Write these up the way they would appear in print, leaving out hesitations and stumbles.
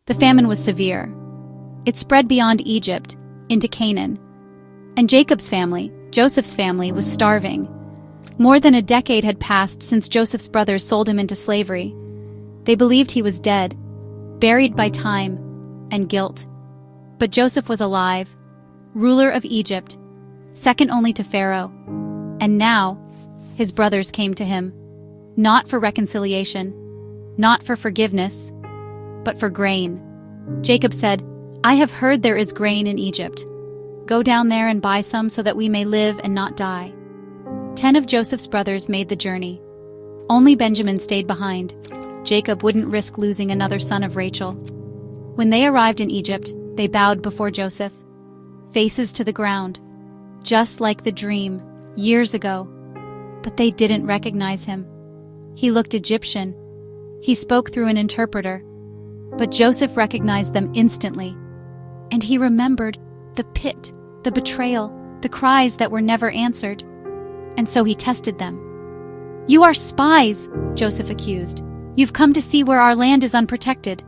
The famine was severe. It spread beyond Egypt, into Canaan. And Jacob's family, Joseph's family, was starving. More than a decade had passed since Joseph's brothers sold him into slavery. They believed he was dead, buried by time and guilt. But Joseph was alive, ruler of Egypt, second only to Pharaoh. And now, his brothers came to him, not for reconciliation, not for forgiveness, but for grain. Jacob said, "I have heard there is grain in Egypt. Go down there and buy some so that we may live and not die." 10 of Joseph's brothers made the journey. Only Benjamin stayed behind. Jacob wouldn't risk losing another son of Rachel. When they arrived in Egypt, they bowed before Joseph, faces to the ground, just like the dream, years ago. But they didn't recognize him. He looked Egyptian. He spoke through an interpreter. But Joseph recognized them instantly. And he remembered the pit, the betrayal, the cries that were never answered. And so he tested them. "You are spies," Joseph accused. "You've come to see where our land is unprotected."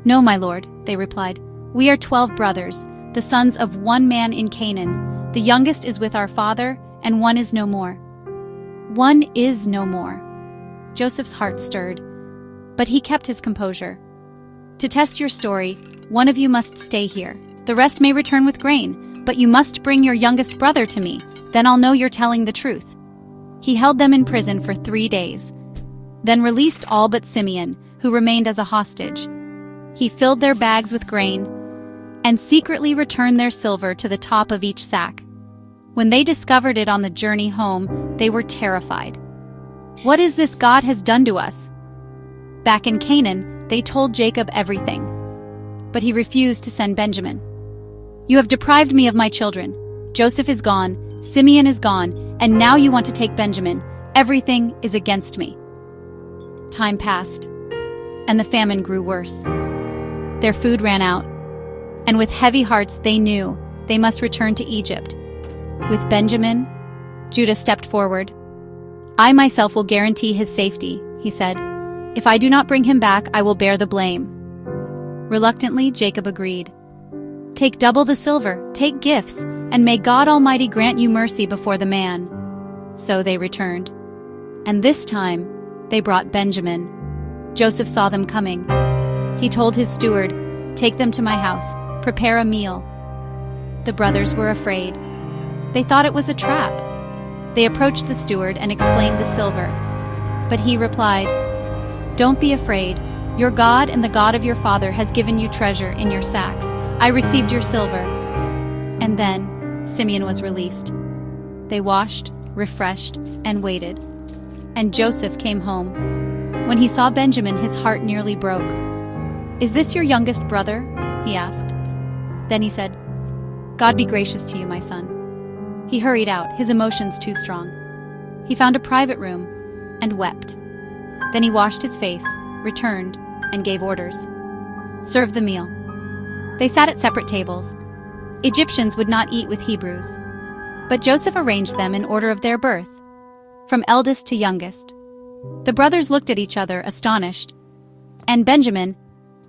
"No, my lord," they replied. "We are 12 brothers, the sons of one man in Canaan. The youngest is with our father, and one is no more." One is no more. Joseph's heart stirred, but he kept his composure. "To test your story, one of you must stay here. The rest may return with grain, but you must bring your youngest brother to me. Then I'll know you're telling the truth." He held them in prison for 3 days, then released all but Simeon, who remained as a hostage. He filled their bags with grain and secretly returned their silver to the top of each sack. When they discovered it on the journey home, they were terrified. "What is this God has done to us?" Back in Canaan, they told Jacob everything. But he refused to send Benjamin. "You have deprived me of my children. Joseph is gone, Simeon is gone, and now you want to take Benjamin. Everything is against me." Time passed, and the famine grew worse. Their food ran out, and with heavy hearts they knew they must return to Egypt. With Benjamin, Judah stepped forward. "I myself will guarantee his safety," he said. "If I do not bring him back, I will bear the blame." Reluctantly, Jacob agreed. "Take double the silver, take gifts, and may God Almighty grant you mercy before the man." So they returned. And this time, they brought Benjamin. Joseph saw them coming. He told his steward, "Take them to my house, prepare a meal." The brothers were afraid. They thought it was a trap. They approached the steward and explained the silver. But he replied, "Don't be afraid. Your God and the God of your father has given you treasure in your sacks. I received your silver." And then Simeon was released. They washed, refreshed, and waited. And Joseph came home. When he saw Benjamin, his heart nearly broke. "Is this your youngest brother?" he asked. Then he said, "God be gracious to you, my son." He hurried out, his emotions too strong. He found a private room and wept. Then he washed his face, returned, and gave orders. "Serve the meal." They sat at separate tables. Egyptians would not eat with Hebrews. But Joseph arranged them in order of their birth, from eldest to youngest. The brothers looked at each other, astonished. And Benjamin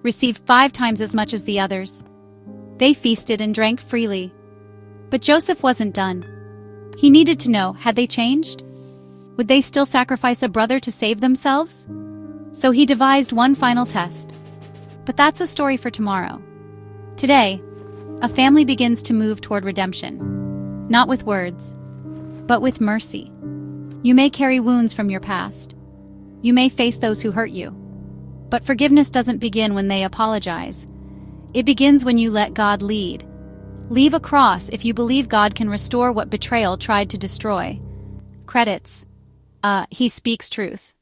received 5 times as much as the others. They feasted and drank freely. But Joseph wasn't done. He needed to know, had they changed? Would they still sacrifice a brother to save themselves? So he devised one final test. But that's a story for tomorrow. Today, a family begins to move toward redemption. Not with words, but with mercy. You may carry wounds from your past. You may face those who hurt you. But forgiveness doesn't begin when they apologize. It begins when you let God lead. Leave a cross if you believe God can restore what betrayal tried to destroy. Credits. He speaks truth.